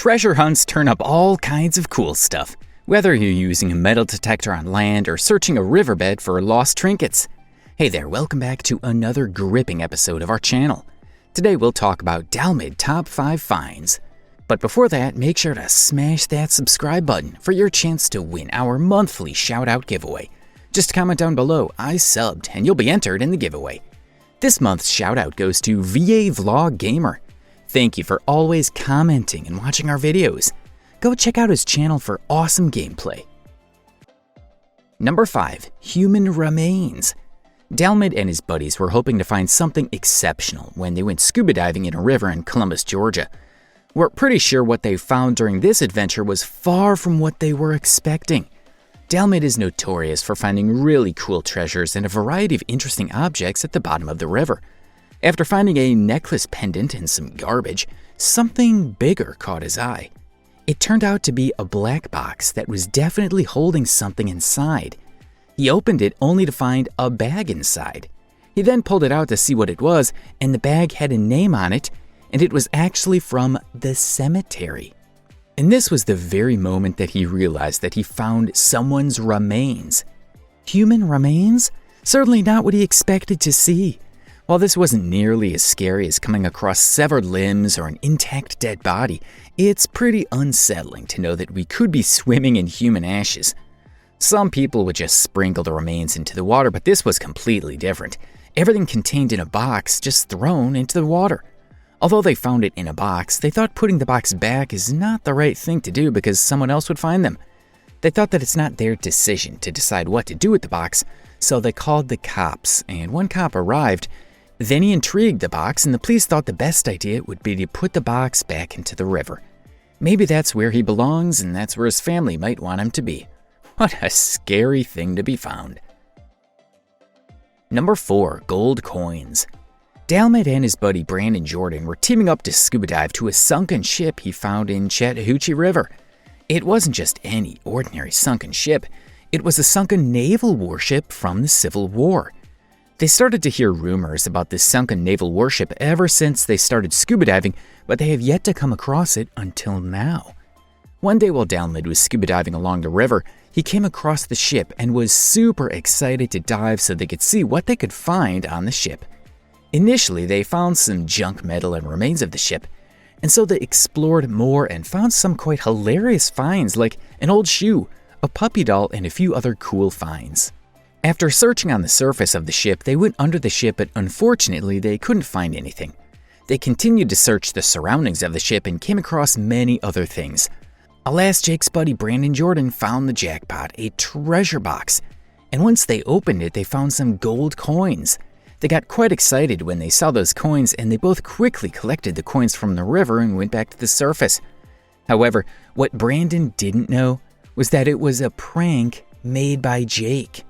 Treasure hunts turn up all kinds of cool stuff, whether you're using a metal detector on land or searching a riverbed for lost trinkets. Hey there, welcome back to another gripping episode of our channel. Today we'll talk about DALLMYD Top 5 Finds. But before that, make sure to smash that subscribe button for your chance to win our monthly shout-out giveaway. Just comment down below, I subbed, and you'll be entered in the giveaway. This month's shout-out goes to VA Vlog Gamer. Thank you for always commenting and watching our videos. Go check out his channel for awesome gameplay. Number 5. Human Remains. DALLMYD and his buddies were hoping to find something exceptional when they went scuba diving in a river in Columbus, Georgia. We're pretty sure what they found during this adventure was far from what they were expecting. DALLMYD is notorious for finding really cool treasures and a variety of interesting objects at the bottom of the river. After finding a necklace pendant and some garbage, something bigger caught his eye. It turned out to be a black box that was definitely holding something inside. He opened it only to find a bag inside. He then pulled it out to see what it was, and the bag had a name on it, and it was actually from the cemetery. And this was the very moment that he realized that he found someone's remains. Human remains? Certainly not what he expected to see. While this wasn't nearly as scary as coming across severed limbs or an intact dead body, it's pretty unsettling to know that we could be swimming in human ashes. Some people would just sprinkle the remains into the water, but this was completely different. Everything contained in a box just thrown into the water. Although they found it in a box, they thought putting the box back is not the right thing to do because someone else would find them. They thought that it's not their decision to decide what to do with the box, so they called the cops, and one cop arrived. Then he intrigued the box, and the police thought the best idea would be to put the box back into the river. Maybe that's where he belongs, and that's where his family might want him to be. What a scary thing to be found. Number 4. Gold Coins. DALLMYD and his buddy Brandon Jordan were teaming up to scuba dive to a sunken ship he found in Chattahoochee River. It wasn't just any ordinary sunken ship. It was a sunken naval warship from the Civil War. They started to hear rumors about this sunken naval warship ever since they started scuba diving, but they have yet to come across it until now. One day while DALLMYD was scuba diving along the river, he came across the ship and was super excited to dive so they could see what they could find on the ship. Initially, they found some junk metal and remains of the ship, and so they explored more and found some quite hilarious finds like an old shoe, a puppy doll, and a few other cool finds. After searching on the surface of the ship, they went under the ship, but unfortunately, they couldn't find anything. They continued to search the surroundings of the ship and came across many other things. Alas, Jake's buddy Brandon Jordan found the jackpot, a treasure box, and once they opened it, they found some gold coins. They got quite excited when they saw those coins, and they both quickly collected the coins from the river and went back to the surface. However, what Brandon didn't know was that it was a prank made by Jake.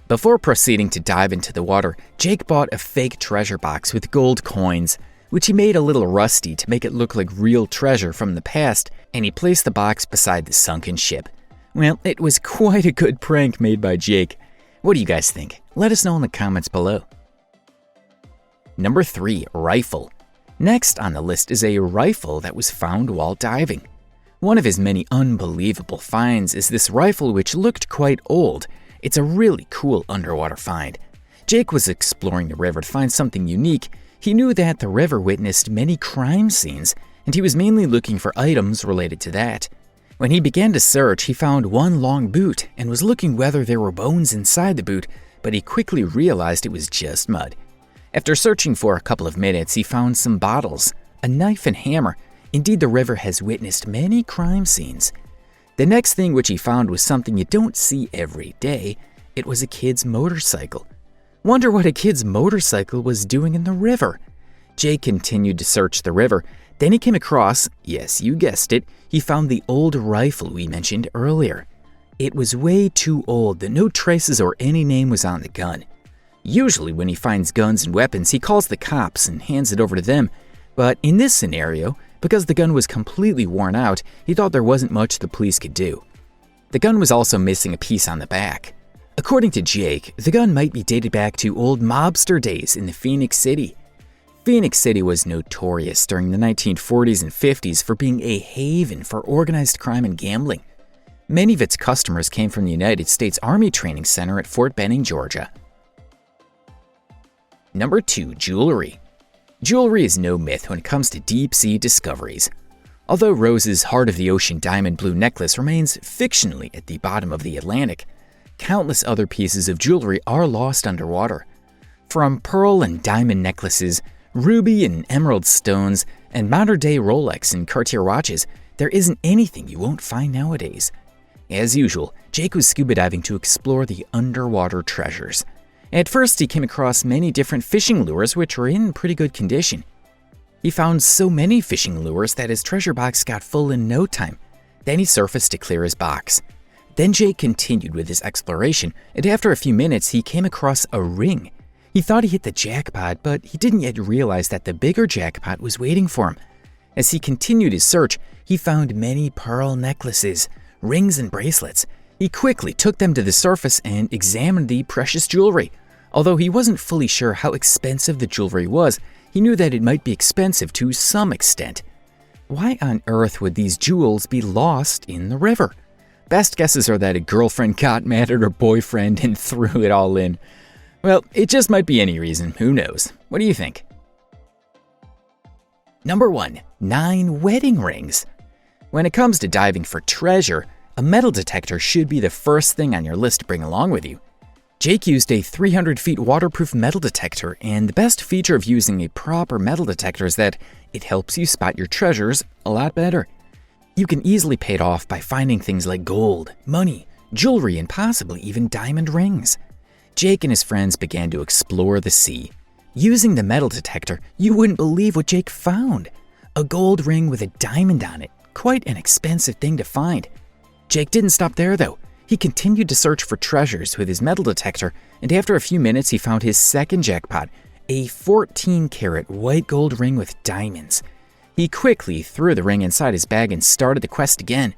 Before proceeding to dive into the water, Jake bought a fake treasure box with gold coins, which he made a little rusty to make it look like real treasure from the past, and he placed the box beside the sunken ship. Well, it was quite a good prank made by Jake. What do you guys think? Let us know in the comments below. Number 3. Rifle. Next on the list is a rifle that was found while diving. One of his many unbelievable finds is this rifle which looked quite old. It's a really cool underwater find. Jake was exploring the river to find something unique. He knew that the river witnessed many crime scenes, and he was mainly looking for items related to that. When he began to search, he found one long boot and was looking whether there were bones inside the boot, but he quickly realized it was just mud. After searching for a couple of minutes, he found some bottles, a knife and hammer. Indeed, the river has witnessed many crime scenes. The next thing which he found was something you don't see every day. It was a kid's motorcycle. Wonder what a kid's motorcycle was doing in the river. Jake continued to search the river. Then he came across, yes, you guessed it, he found the old rifle we mentioned earlier. It was way too old that no traces or any name was on the gun. Usually when he finds guns and weapons, he calls the cops and hands it over to them. But in this scenario, because the gun was completely worn out, he thought there wasn't much the police could do. The gun was also missing a piece on the back. According to Jake, the gun might be dated back to old mobster days in the Phoenix City. Phoenix City was notorious during the 1940s and 50s for being a haven for organized crime and gambling. Many of its customers came from the United States Army Training Center at Fort Benning, Georgia. Number 2. Jewelry. Jewelry is no myth when it comes to deep-sea discoveries. Although Rose's heart-of-the-ocean diamond blue necklace remains fictionally at the bottom of the Atlantic, countless other pieces of jewelry are lost underwater. From pearl and diamond necklaces, ruby and emerald stones, and modern-day Rolex and Cartier watches, there isn't anything you won't find nowadays. As usual, Jake was scuba diving to explore the underwater treasures. At first, he came across many different fishing lures which were in pretty good condition. He found so many fishing lures that his treasure box got full in no time. Then he surfaced to clear his box. Then Jake continued with his exploration, and after a few minutes, he came across a ring. He thought he hit the jackpot, but he didn't yet realize that the bigger jackpot was waiting for him. As he continued his search, he found many pearl necklaces, rings, and bracelets. He quickly took them to the surface and examined the precious jewelry. Although he wasn't fully sure how expensive the jewelry was, he knew that it might be expensive to some extent. Why on earth would these jewels be lost in the river? Best guesses are that a girlfriend got mad at her boyfriend and threw it all in. Well, it just might be any reason, who knows? What do you think? Number 1. 9 wedding rings. When it comes to diving for treasure, a metal detector should be the first thing on your list to bring along with you. Jake used a 300 feet waterproof metal detector, and the best feature of using a proper metal detector is that it helps you spot your treasures a lot better. You can easily pay it off by finding things like gold, money, jewelry, and possibly even diamond rings. Jake and his friends began to explore the sea. Using the metal detector, you wouldn't believe what Jake found. A gold ring with a diamond on it. Quite an expensive thing to find. Jake didn't stop there though. He continued to search for treasures with his metal detector, and after a few minutes he found his second jackpot, a 14-karat white gold ring with diamonds. He quickly threw the ring inside his bag and started the quest again.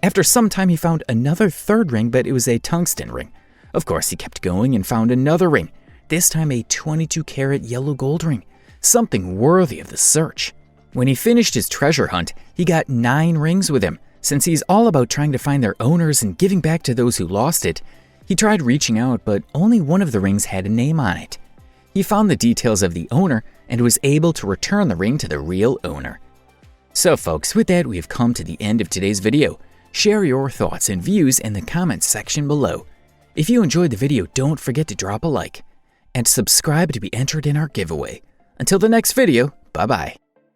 After some time he found another third ring, but it was a tungsten ring. Of course, he kept going and found another ring, this time a 22-karat yellow gold ring, something worthy of the search. When he finished his treasure hunt, he got 9 rings with him. Since he's all about trying to find their owners and giving back to those who lost it, he tried reaching out, but only one of the rings had a name on it. He found the details of the owner and was able to return the ring to the real owner. So folks, with that, we have come to the end of today's video. Share your thoughts and views in the comments section below. If you enjoyed the video, don't forget to drop a like and subscribe to be entered in our giveaway. Until the next video, bye-bye.